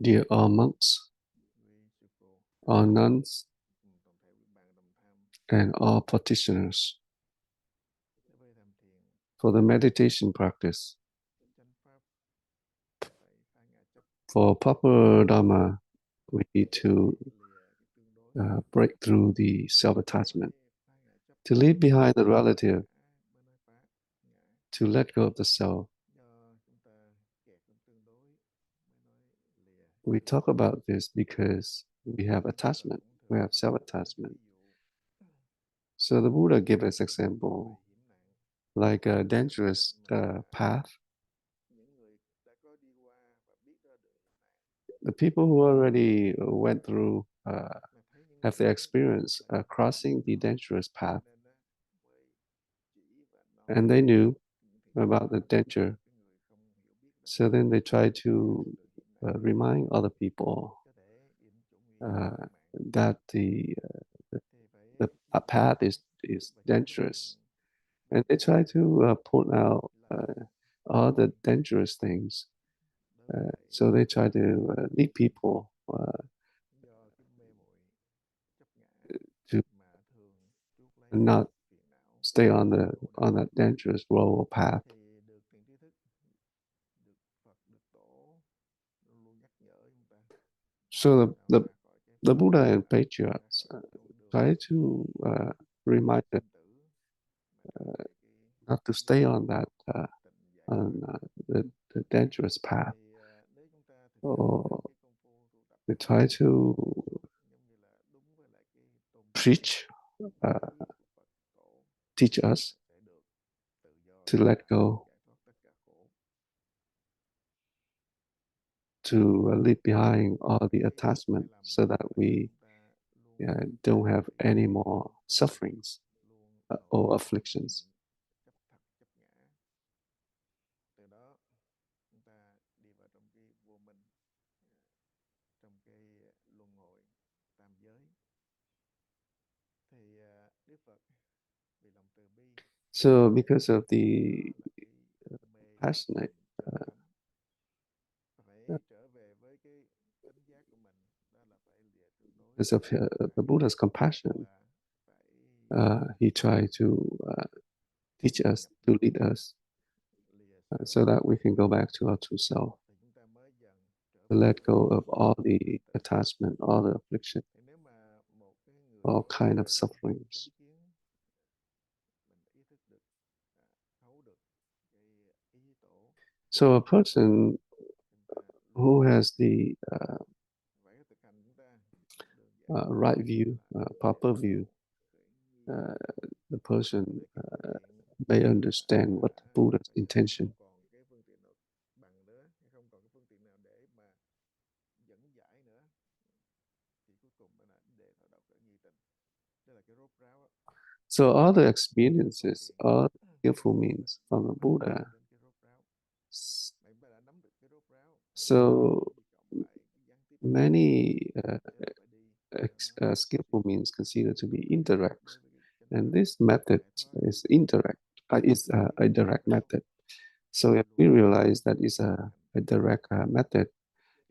Dear all monks, all nuns, and all practitioners, for the meditation practice, for proper Dharma, we need to break through the self-attachment, to leave behind the relative, to let go of the self. We talk about this because we have attachment, we have self-attachment. So the Buddha gave us example, like a dangerous path. The people who already went through, have the experience crossing the dangerous path, and they knew about the danger. So then they try to remind other people that the path is dangerous, and they try to point out all the dangerous things. So they try to lead people to not stay on that dangerous road or path. So the Buddha and patriarchs try to remind them not to stay on that the dangerous path, or they try to preach, teach us to let go, to leave behind all the attachment, so that we don't have any more sufferings or afflictions. So because of the passionate, because of the Buddha's compassion, he tried to teach us, to lead us, so that we can go back to our true self, to let go of all the attachment, all the affliction, all kind of sufferings. So a person who has the right view, proper view, the person may understand what the Buddha's intention. So all the experiences, all the skillful means from the Buddha. So many skillful means considered to be indirect, and this method is indirect. Is a direct method. So if we realize that is a direct method,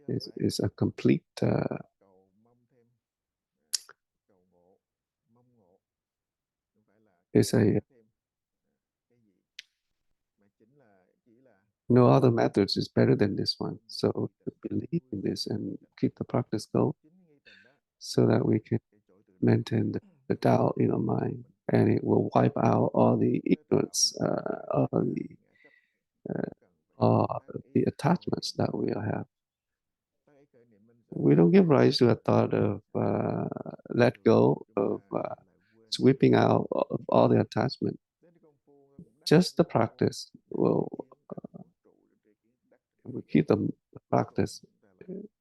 is a complete is a no other methods is better than this one. So believe in this and keep the practice going, so that we can maintain the doubt in our mind, and it will wipe out all the ignorance, all the attachments that we have. We don't give rise to a thought of let go, of sweeping out of all the attachment. Just the practice will, if we keep the practice,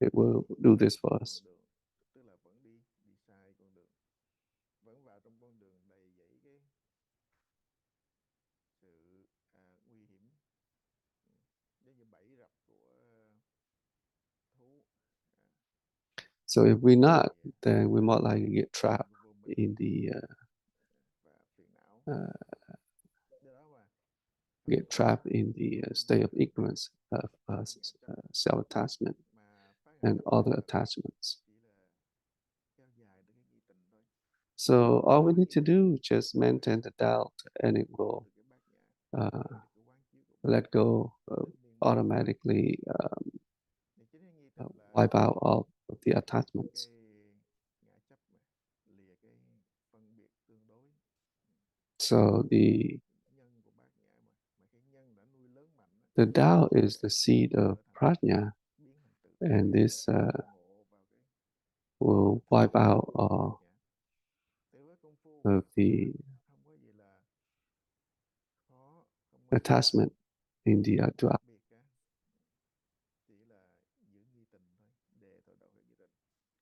it will do this for us. So if we're not, then we might likely get trapped in the state of ignorance of self-attachment. and other attachments. So all we need to do is just maintain the doubt, and it will let go automatically, wipe out all of the attachments. So the doubt is the seed of prajna, and this will wipe out all of the attachment in the duality.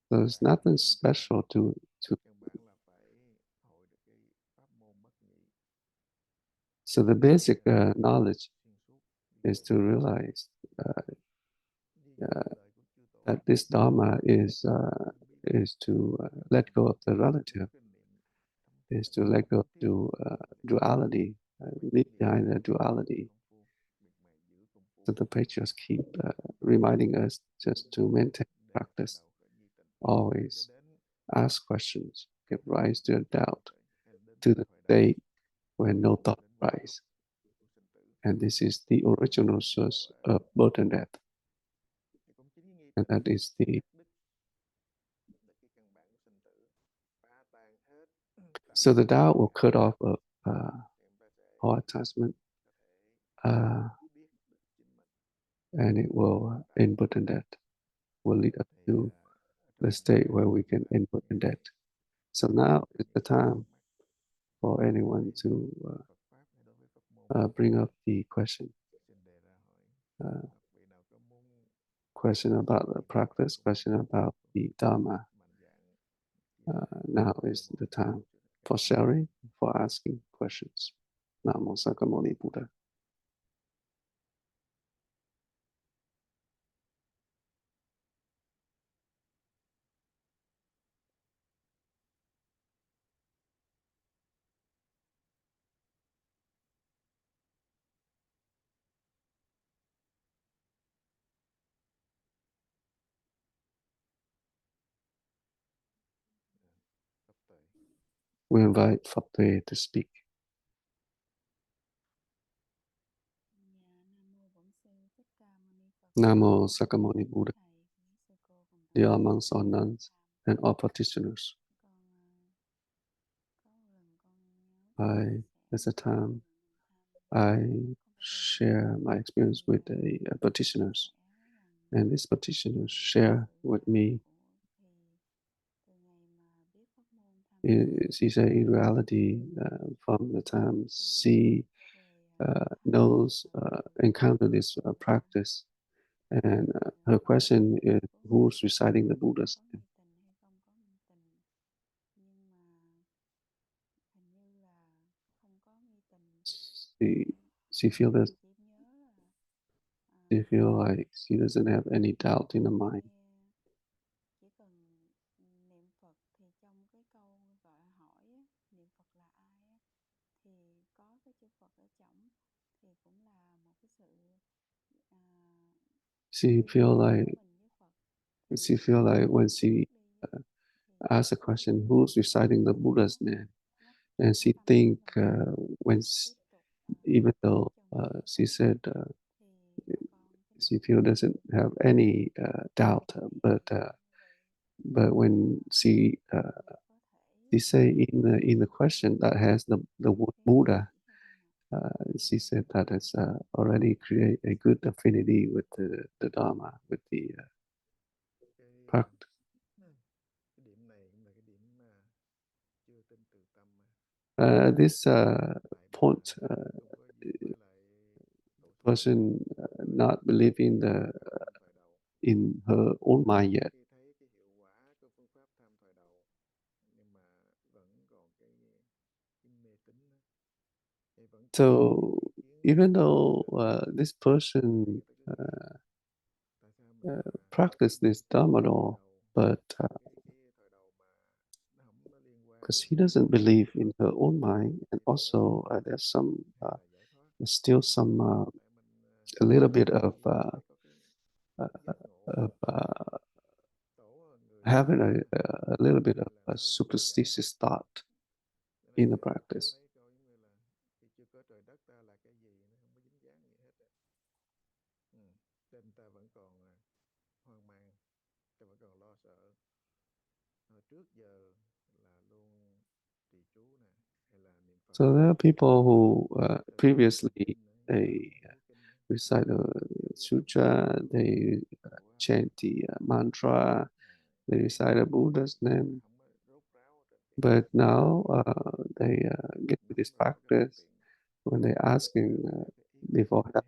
So there's nothing special to. So the basic knowledge is to realize that this Dharma is to let go of the relative, is to let go of duality, leave behind the duality. So the preachers keep reminding us just to maintain practice, always ask questions, give rise to a doubt, to the state when no thought arises. And this is the original source of birth and death. And that is the. So the Tao will cut off of all attachment, and it will end birth and death, will lead us to the state where we can end birth and death. So now is the time for anyone to bring up the question. Question about the practice, question about the Dharma. Now is the time for sharing, for asking questions. Namo Sakamuni Buddha. We invite Phật to speak. Namo Sakamuni Buddha. Dear monks or nuns and all practitioners, there's a time I share my experience with the practitioners, and these practitioners share with me. She said, in reality, from the time she encountered this practice, and her question is, who's reciting the Buddha's name? She feel like she doesn't have any doubt in her mind. She feel like when she asks a question, who's reciting the Buddha's name, and she think even though she said she feel doesn't have any doubt, but when she say in the question that has the word Buddha, she said that it's already create a good affinity with the Dharma, with the practice. This point, person not believing in her own mind yet. So even though this person practice this Dharma law, but because he doesn't believe in her own mind, and also there's still some a little bit of having a little bit of a superstitious thought in the practice. So there are people who previously they recite the sutra, they chant the mantra, they recite a Buddha's name, but now they get to this practice when they asking before help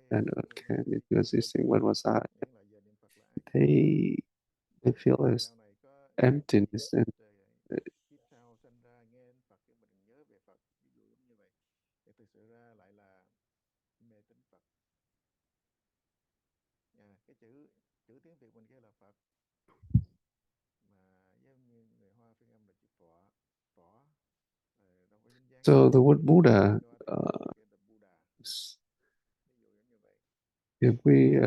and came into existing, what was I? They they feel this emptiness and uh, so the word Buddha, if we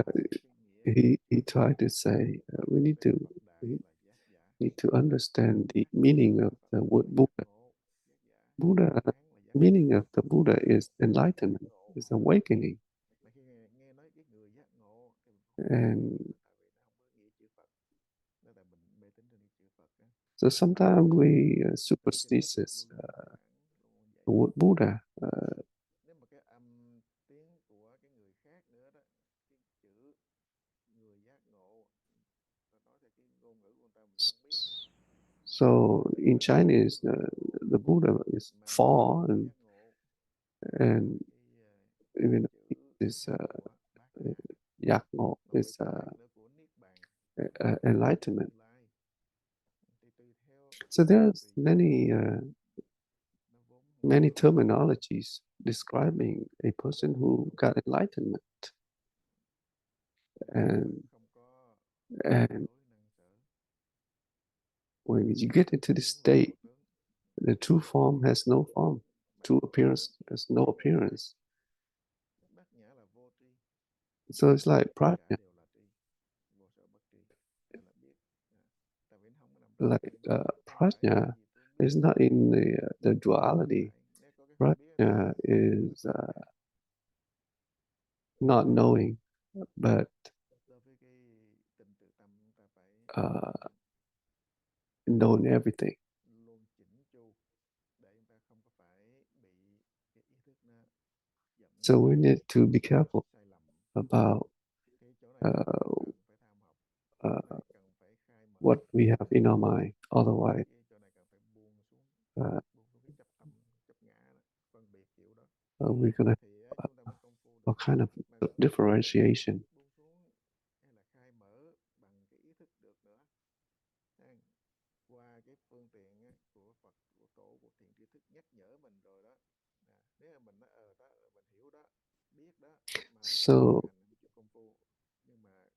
he tried to say we need to understand the meaning of the word Buddha. Buddha, meaning of the Buddha is enlightenment, is awakening, and so sometimes we superstitious the word Buddha. So in Chinese, the Buddha is four, and even is giác ngộ is enlightenment. So there's many terminologies describing a person who got enlightenment, and when you get into this state, the true form has no form, true appearance has no appearance. So it's like prajna, prajna is not in the duality. Prajna is not knowing, but knowing everything. So we need to be careful about what we have in our mind. Otherwise, we're going to have a kind of differentiation.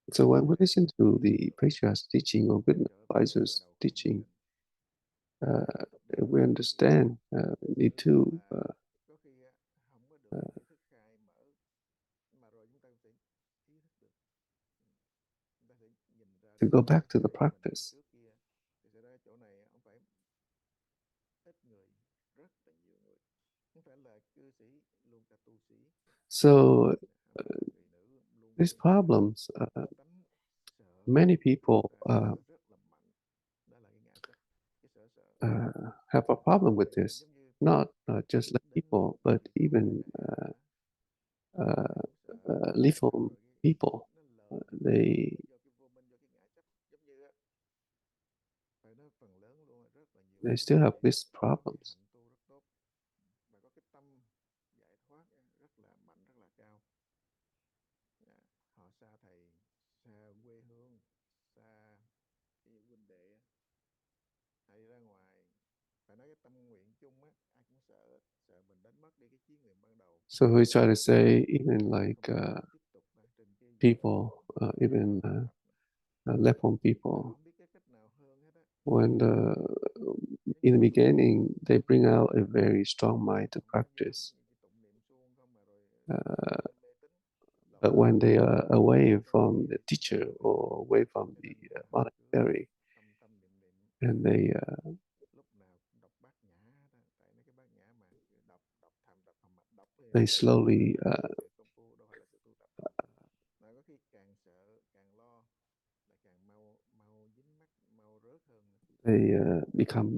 So when we listen to the patriarch's teaching or good advisor's teaching, we understand we need to go back to the practice. So these problems, many people have a problem with this. Not just like people, but even lethal people. They still have these problems. So we try to say, even like people, even Lepon people, when in the beginning they bring out a very strong mind to practice, but when they are away from the teacher or away from the monastery, and they slowly become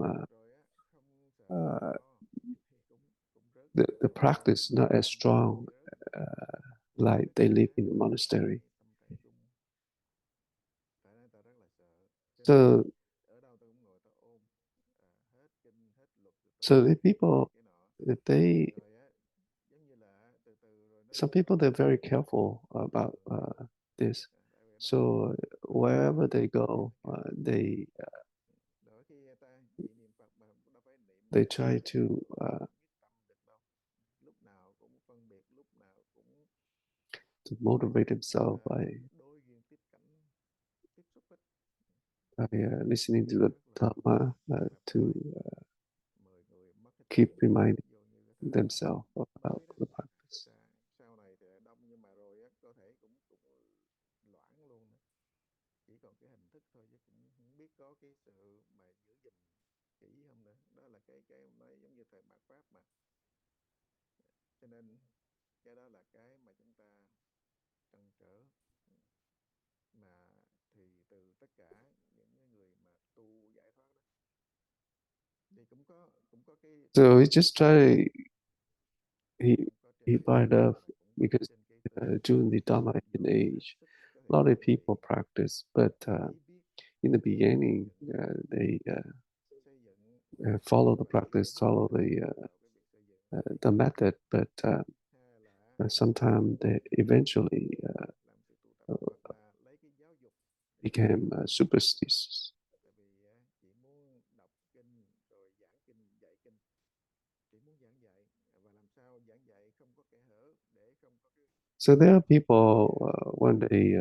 the practice not as strong like they live in the monastery. So, so the people, they, some people, they're very careful about this. So wherever they go, they try to motivate themselves by listening to the Dharma to keep reminding themselves about the practice. So we just try, he brought up because during the Dharma age, a lot of people practice, but in the beginning, they follow the practice, follow the method, but sometimes they eventually became superstitious. So there are people when they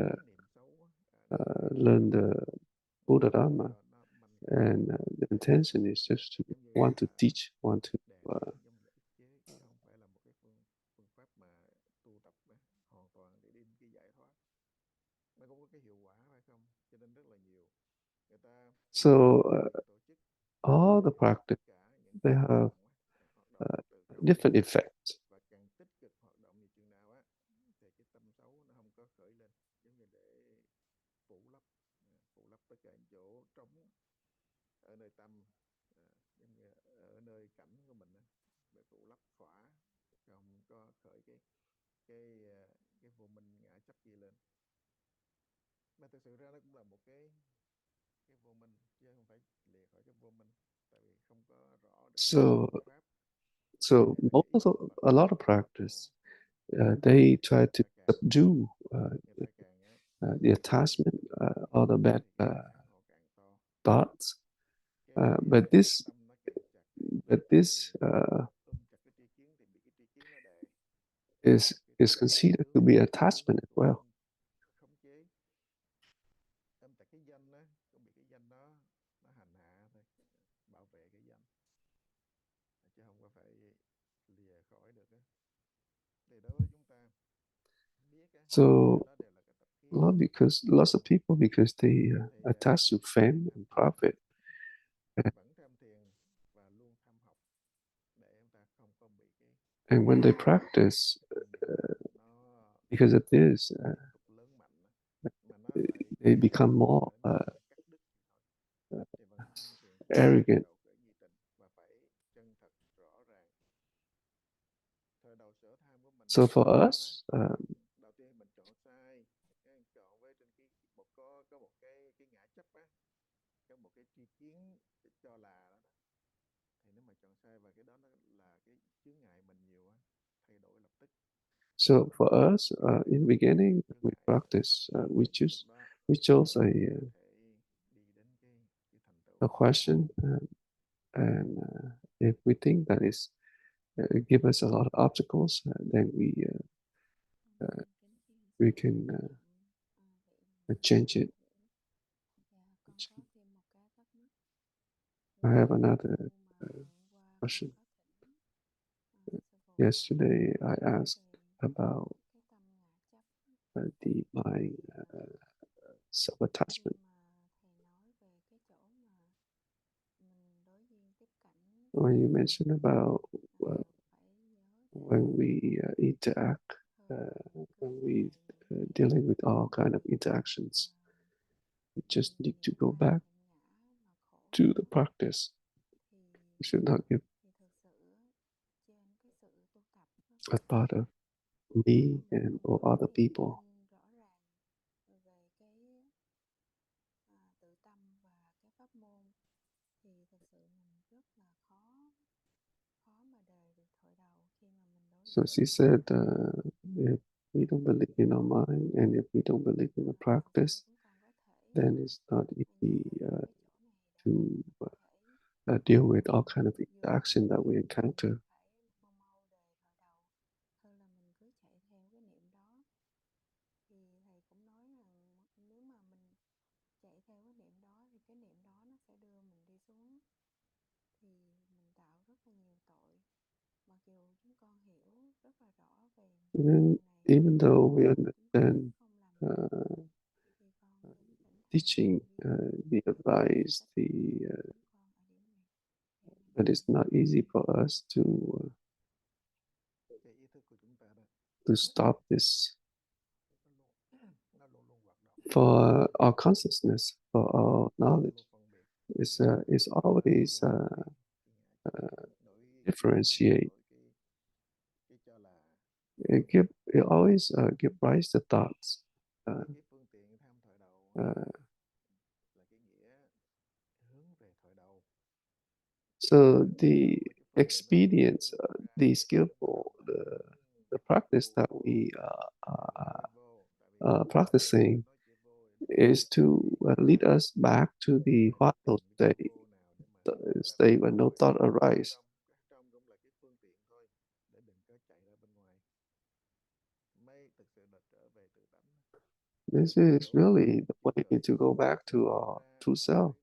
learn the Buddha Dharma, and the intention is just to want to teach, want to so all the practice, they have different effects. So, so most of, a lot of practice, they try to subdue the attachment or the bad thoughts. But this is considered to be attachment as well. So, because lots of people, because they attach to fame and profit, and when they practice, because of this, they become more arrogant. So for us, so for us, in the beginning, we practice. We chose a question, and if we think that is give us a lot of obstacles, then we can change it. I have another question. Yesterday, I asked about the mind self-attachment. when you mentioned about when we interact, when we dealing with all kind of interactions, we just need to go back to the practice. We should not give a thought of me and or other people. So she said, if we don't believe in our mind and if we don't believe in the practice, then it's not easy to deal with all kind of interaction that we encounter. Even though we understand teaching, the advice, but it's not easy for us to stop this. For our consciousness, for our knowledge, is always differentiate. It always give rise to thoughts. So the experience, the skillful, the practice that we are practicing is to lead us back to the vital state, the state when no thought arise. This is really the way to go back to our true self.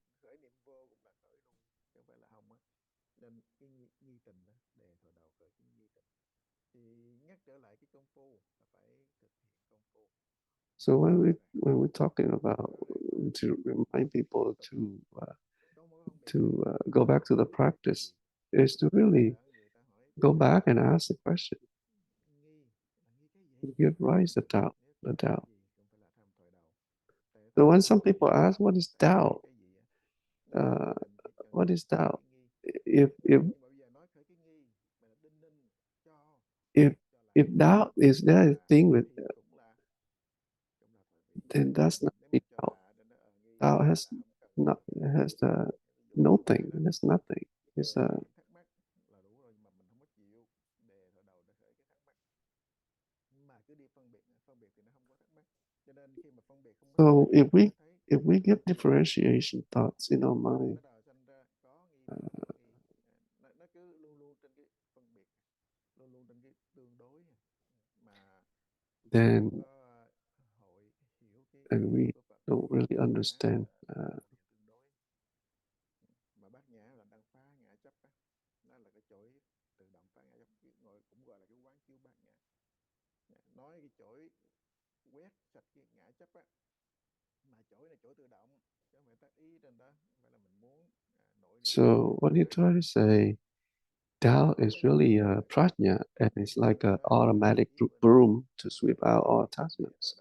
So when we're talking about to remind people to go back to the practice, is to really go back and ask the question, give rise to doubt, the doubt. So when some people ask, "What is doubt?" Uh, what is doubt? If if if if doubt is there a thing with, then that's not a doubt. Doubt has not has nothing. There's nothing. It's a so if we get differentiation thoughts in our mind, then and we don't really understand. So what you try to say, doubt is really a prajna, and it's like an automatic broom to sweep out all attachments.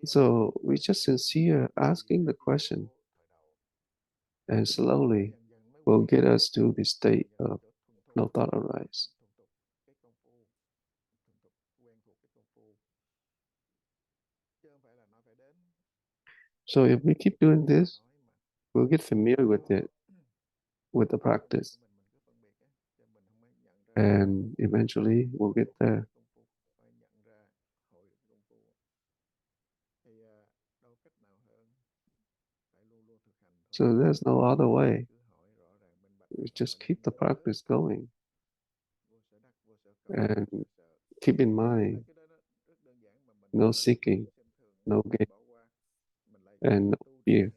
So we just sincere asking the question, and slowly will get us to the state of no thought arise. So if we keep doing this, we'll get familiar with it, with the practice, and eventually we'll get there. So there's no other way. We just keep the practice going and keep in mind no seeking, no gain, and no fear.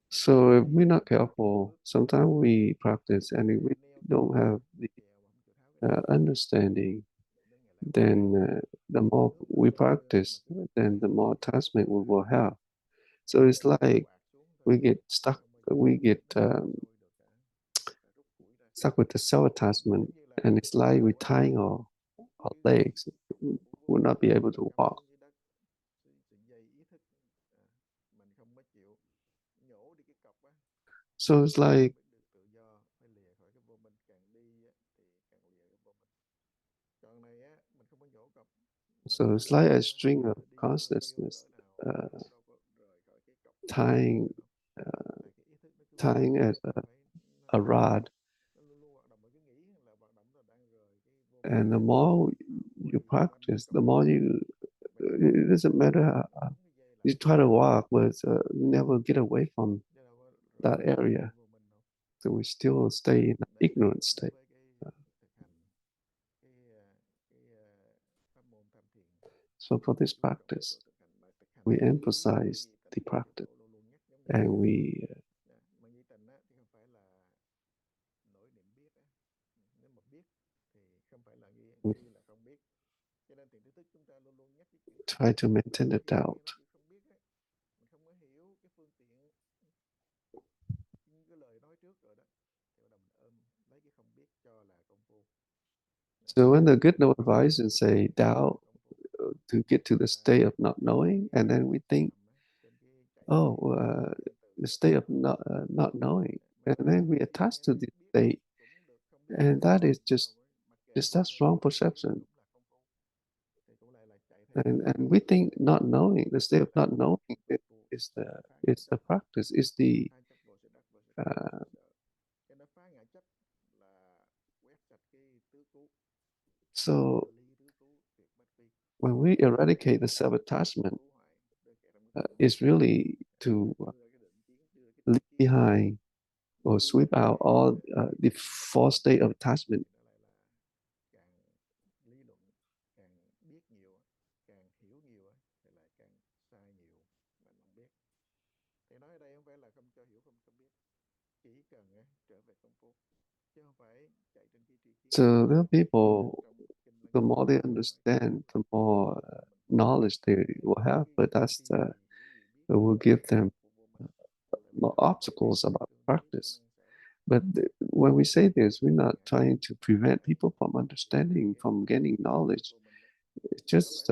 So if we're not careful, sometimes we practice and we don't have the understanding then the more we practice, then the more attachment we will have. So it's like we get stuck, we get stuck with the self-attachment, and it's like we're tying our legs. We will not be able to walk. So it's like a string of consciousness uh, tying tying at a rod, and the more you practice, the more you. It doesn't matter how you try to walk, but you never get away from that area. So we still stay in an ignorant state. So for this practice, we emphasize the practice, and we try to maintain the doubt. So when the good no advisors say doubt to get to the state of not knowing, and then we think, oh, the state of not knowing, and then we attach to the state, and that is just that's wrong perception. And we think not knowing, the state of not knowing is the practice, is the uh, so when we eradicate the self-attachment, it's really to leave behind or sweep out all the false state of attachment. So there are people, the more they understand, the more knowledge they will have, but it will give them more obstacles about practice. But when we say this, we're not trying to prevent people from understanding, from gaining knowledge. It's just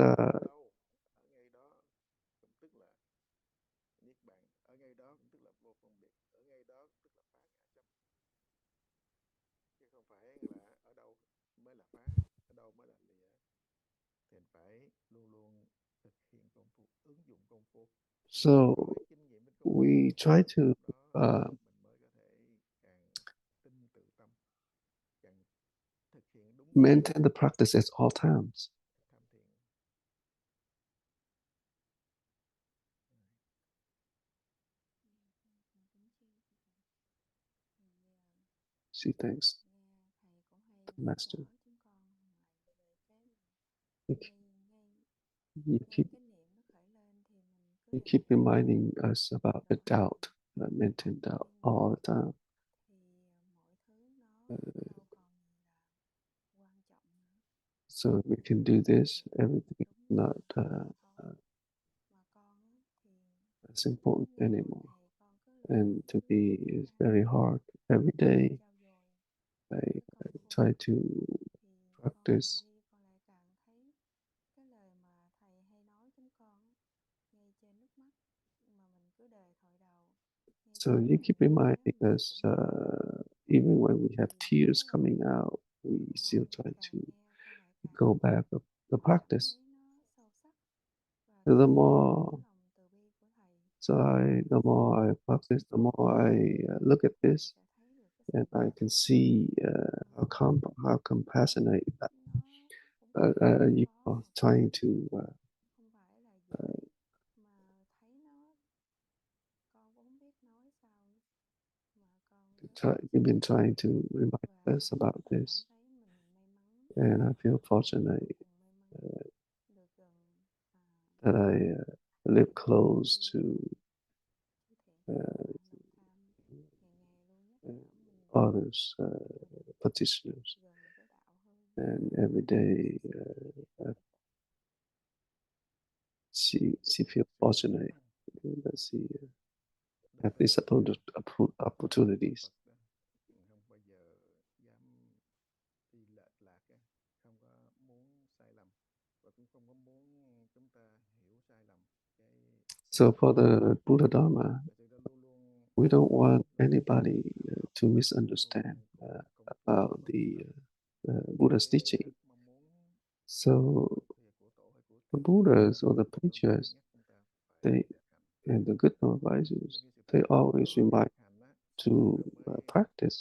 so we try to uh, maintain the practice at all times. She thanks the master. You keep, you keep, you keep reminding us about the doubt, maintain doubt all the time. So we can do this. Everything is not as important anymore. And to be is very hard. Every day I try to practice. So you keep reminding us, even when we have tears coming out, we still try to go back of the practice. The more the more I practice, the more I look at this, and I can see how compassionate you are trying to you've been trying to remind us about this, and I feel fortunate that I live close to others, practitioners, and every day she feels fortunate that she have these opportunities. không bao giờ dám đi lệch lạc á, không có muốn sai lầm và cũng không có muốn chúng ta hiểu sai lầm cái So for the Buddha Dharma, thật sự ta luôn luôn we don't want hướng anybody to luôn misunderstand luôn cố gắng công phu about the Buddha's cái teaching. mong muốn So thì của tổ hay của the thầy thì Buddhas or the luôn luôn nhắc preachers, chúng ta phải they thực hành. and the good Đôi advisors, khi sự they thực hành always đó, cái remind thực hành á, to nó mới practice.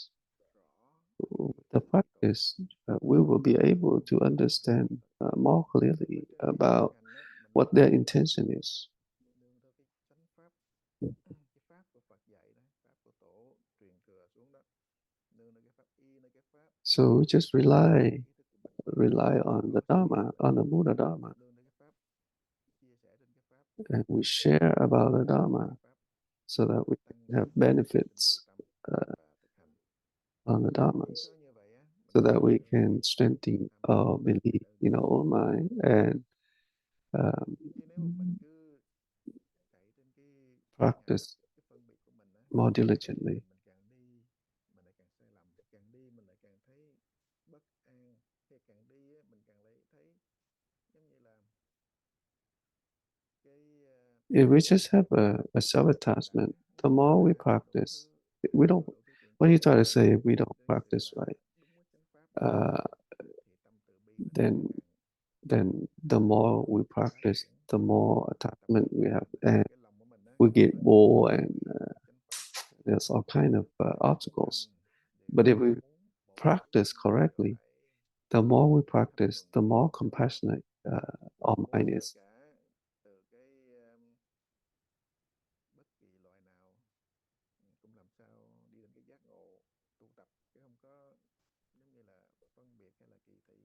rõ With cái the tâm cái tổ. practice, we will be able to understand more Và clearly trong cái việc thực about hành á, mình what their intention is. nương theo cái chánh pháp, cái pháp của Phật dạy đó, pháp của tổ truyền thừa xuống đó, nương theo cái pháp y, nơi cái pháp So we just nương theo rely ý thức của mình, rely on the có sự Dharma, hiểu on the biết, Buddha Dharma, nương theo cái pháp, chia sẻ trên cái pháp, and we share about the nương theo Dharma cái pháp, so that we tăng can have trưởng sinh từ benefits tâm và thực hành. on the Cứ nghĩ Dharmas, thôi như vậy á, mình so thấy that we can strengthen tham our không belief đơn in our giản. own mind and um, Chứ nếu mà mình cứ chạy trên cái ngã, practice cái phân biệt của mình á, more thì càng diligently. ngày mình càng đi mình lại càng sai lầm, càng đi mình lại càng thấy bất an, thì càng đi á, mình càng lại thấy giống như là cái If we just have a bình đẳng self-attachment, á, nó the không more we có đủ practice, thứ, we don't. không có đủ thứ kiện What are you tụng trying to để say if we don't đến sự practice là right? đúng với chánh pháp á, Uh, thì tâm từ bi mình nó then càng then the more we phát practice, triển. the more Và tâm từ attachment we bi have, mình and cái lòng của mình á, we get nó càng bored, hướng and về chánh pháp, there's all kind of càng obstacles. nhanh But đều if we muốn một practice đều correctly, phải the more we thấm practice, nhuần the cái more chánh pháp, compassionate our muốn mind tất is. cả từ cái bất kỳ loài nào cũng làm sao đi đến cái giác ngộ tu tập, chứ không có giống như là phân biệt hay là kỳ thị.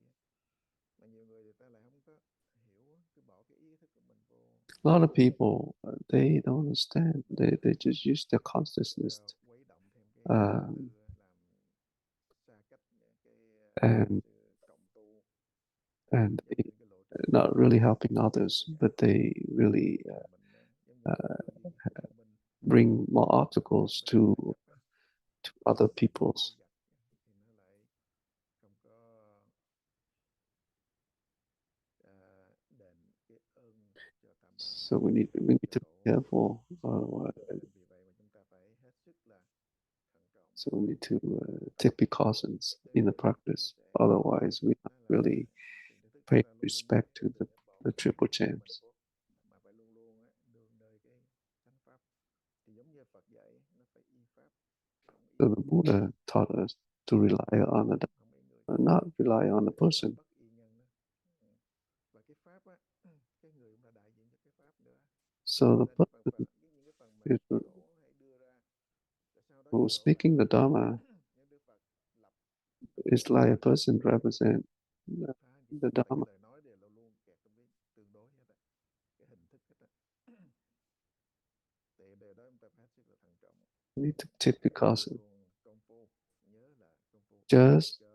Mà nhiều người ta lại không có hiểu, cứ bỏ cái ý thức của mình vô A lot of people they don't understand. They just use their consciousness quấy động thêm cái tâm um, tư, làm xa cách cái and sự cộng tu, and giống they như cái lộ trình not really helping tu others, với but hạnh, they really làm mình giống như uh, tư duy thông minh, bring more còn obstacles mấy cái khác á, to other tư duy people's. dập thì nó lại không có đền cái ơn cho tam bảo, So we ơn need cho to tổ. be careful. Vì vậy mà chúng ta phải hết sức là thận trọng. So we need to take precautions Cho in nên the thầy cũng có chia practice. sẻ Otherwise, we đó not là really thiền thức chúng pay ta luôn luôn respect to đừng có bỏ the cuộc, triple champs. mà phải luôn luôn á đương nơi cái chánh pháp. Thì giống như Phật dạy nó phải y pháp, không y So the nhân, Buddha taught us to rely on không y người, not rely on the và person. bất y nhân đó. Và cái pháp á, cái người cũng là đại diện cho cái pháp nữa. So Cho the nên cái phần person những cái phần mà is tổ hay đưa ra, rồi sau đó who's chúng ta speaking phản the biện. Dharma Nếu Đức Phật lập is like a person represent phá gì, the mấy cái Dharma. lời nói đều là luôn kẹt trong cái tương đối hết á, cái hình thức hết á. Thì điều đó chúng ta phải hết sức là thận trọng, We need to take và luôn precaution. luôn công phu, nhớ là công phu không Just cho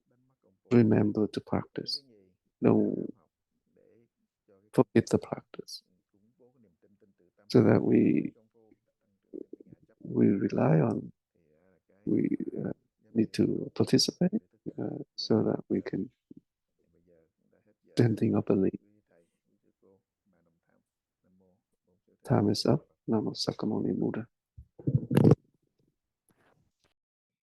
đánh mất công phu. remember to Những cái practice. gì đang Don't ham học để cho cái công forget phu the practice. củng cố cái niềm tin, tự tâm, So that cho cái công phu tăng trưởng thêm cái ngã chấp, we rely on, thì là cái we mà giống need như to participate người thức thời luôn so luôn that we nhớ. can Thì bây giờ cũng đã hết giờ rồi. strengthen our belief. Quý thầy, quý sư cô, bà đồng tham. Nam mô Bổn Sư Thích Ca Time Mâu is Ni up. Phật. Namo Sakamoni Buddha.